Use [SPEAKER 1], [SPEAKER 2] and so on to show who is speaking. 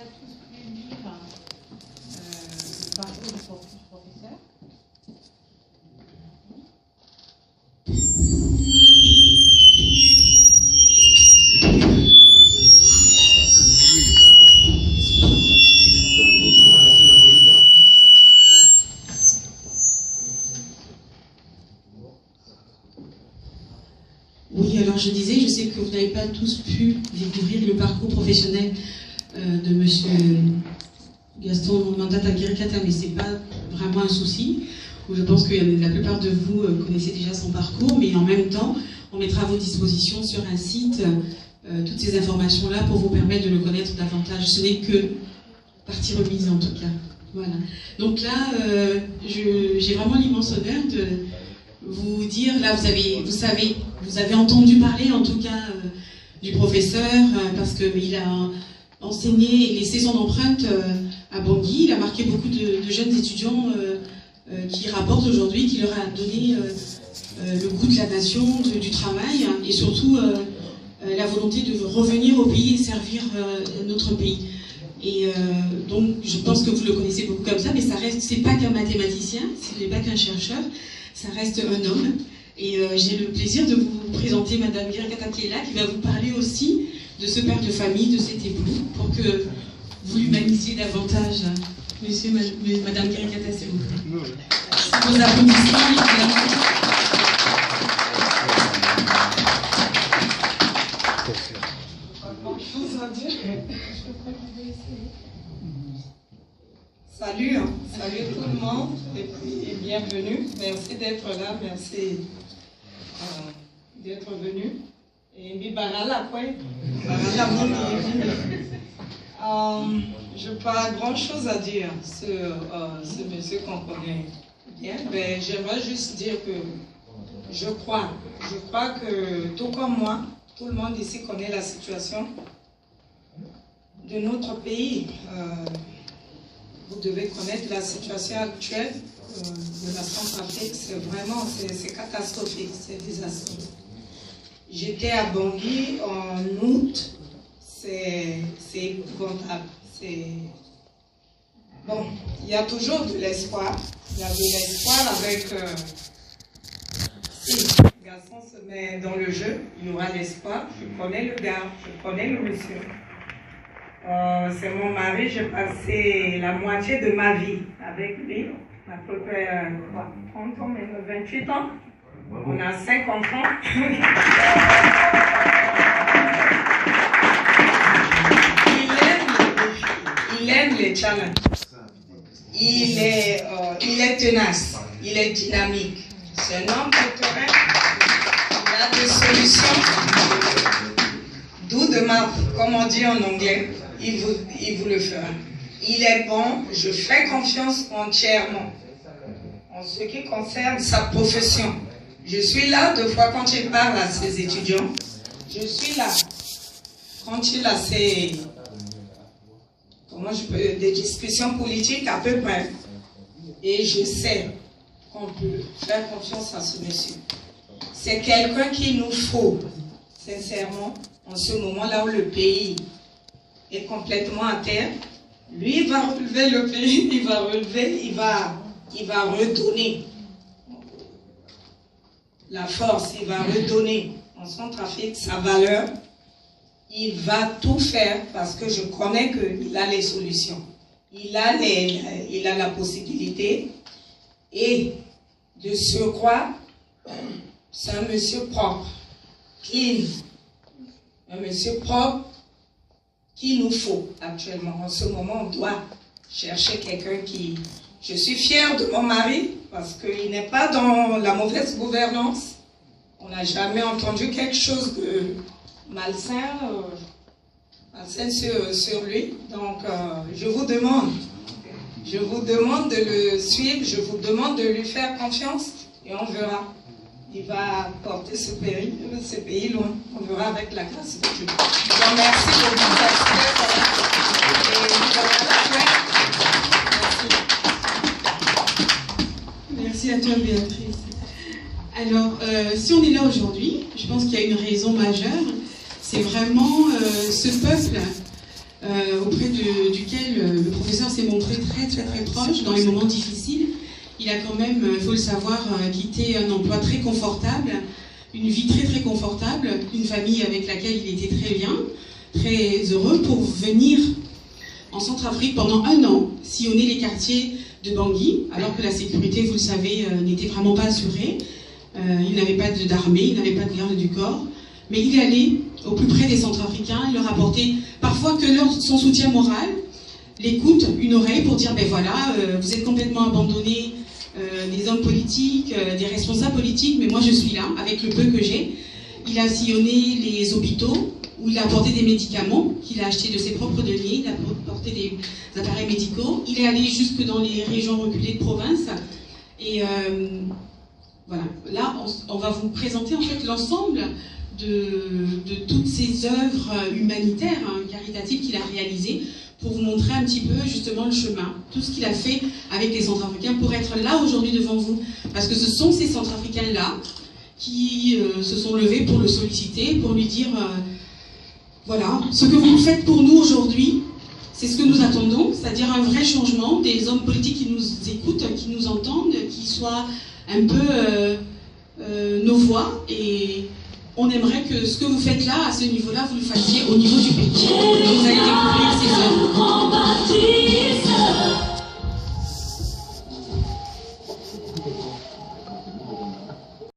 [SPEAKER 1] pas tous pu lire le parcours du professeur.
[SPEAKER 2] Oui, alors je disais, je sais que vous n'avez pas tous pu découvrir le parcours professionnel de monsieur Gaston Mandata-Guiricata, mais ce n'est pas vraiment un souci. Je pense que la plupart de vous connaissez déjà son parcours, mais en même temps, on mettra à vos dispositions sur un site toutes ces informations-là pour vous permettre de le connaître davantage. Ce n'est que partie remise en tout cas. Voilà. Donc là, j'ai vraiment l'immense honneur de vous dire, là vous avez entendu parler en tout cas du professeur parce qu'il a enseigné et laissé son empreinte à Bangui. Il a marqué beaucoup de jeunes étudiants qui rapportent aujourd'hui, qui leur a donné le goût de la nation, du travail et surtout la volonté de revenir au pays et servir notre pays. Et donc je pense que vous le connaissez beaucoup comme ça, mais ça reste, c'est pas qu'un mathématicien, ce n'est pas qu'un chercheur, ça reste un homme. Et j'ai le plaisir de vous présenter Madame Guiricata qui est là, qui va vous parler aussi de ce père de famille, de cet époux, pour que vous l'humanisiez davantage. Monsieur, Madame Guiricata, s'il vous plaît. Vos applaudissements, évidemment.
[SPEAKER 3] Salut, hein. Salut tout le monde et bienvenue. Merci d'être là, merci d'être venu. Et je n'ai pas grand chose à dire sur ce monsieur qu'on connaît bien, mais j'aimerais juste dire que je crois que tout comme moi, tout le monde ici connaît la situation de notre pays. Vous devez connaître la situation actuelle de la Centrafrique. C'est vraiment, c'est catastrophique, c'est désastreux. J'étais à Bangui en août, c'est épouvantable. Bon, il y a toujours de l'espoir. Il y a de l'espoir avec... si Gaston se met dans le jeu, il y aura l'espoir. Je connais le gars, je connais le monsieur. C'est mon mari, j'ai passé la moitié de ma vie avec lui, à peu près 30 ans, même 28 ans. On a 50 ans. Il aime les challenges. Il est tenace, il est dynamique. C'est un homme de terrain, il a des solutions. D'où de marbre, comme on dit en anglais. Il vous le fera. Il est bon, je fais confiance entièrement en ce qui concerne sa profession. Je suis là, deux fois quand il parle à ses étudiants, je suis là. Quand il a des discussions politiques à peu près, et je sais qu'on peut faire confiance à ce monsieur. C'est quelqu'un qu'il nous faut, sincèrement, en ce moment-là où le pays est complètement à terre. Lui, il va relever le pays, il va relever, il va redonner la force, il va redonner en Centrafrique sa valeur. Il va tout faire parce que je connais qu'il a les solutions. Il a la possibilité et de surcroît, c'est un monsieur propre, un monsieur propre qu'il nous faut actuellement. En ce moment, on doit chercher quelqu'un qui... Je suis fière de mon mari parce qu'il n'est pas dans la mauvaise gouvernance. On n'a jamais entendu quelque chose de malsain sur lui. Donc, je vous demande de le suivre, je vous demande de lui faire confiance et on verra. Il va porter ce pays loin. On verra avec la grâce de Dieu. Je vous remercie de vous assister.
[SPEAKER 2] Merci à toi, Béatrice. Alors, si on est là aujourd'hui, je pense qu'il y a une raison majeure. C'est vraiment ce peuple auprès duquel le professeur s'est montré très proche dans les moments difficiles. Il a quand même, il faut le savoir, quitté un emploi très confortable, une vie très confortable, une famille avec laquelle il était très bien, très heureux, pour venir en Centrafrique pendant 1 an, sillonner les quartiers de Bangui, alors que la sécurité, vous le savez, n'était vraiment pas assurée. Il n'avait pas d'armée, il n'avait pas de garde du corps, mais il est allé au plus près des Centrafricains, il leur apportait parfois que son soutien moral, l'écoute, une oreille pour dire, ben voilà, vous êtes complètement abandonnés des hommes politiques, des responsables politiques, mais moi je suis là, avec le peu que j'ai. Il a sillonné les hôpitaux, où il a apporté des médicaments qu'il a achetés de ses propres deniers, il a apporté des appareils médicaux, il est allé jusque dans les régions reculées de province, et voilà. Là, on va vous présenter en fait l'ensemble de toutes ces œuvres humanitaires, caritatives qu'il a réalisées, pour vous montrer un petit peu justement le chemin, tout ce qu'il a fait avec les Centrafricains pour être là aujourd'hui devant vous. Parce que ce sont ces Centrafricains-là qui se sont levés pour le solliciter, pour lui dire voilà, ce que vous faites pour nous aujourd'hui, c'est ce que nous attendons, c'est-à-dire un vrai changement, des hommes politiques qui nous écoutent, qui nous entendent, qui soient un peu nos voix, et on aimerait que ce que vous faites là, à ce niveau-là, vous le fassiez au niveau du pays.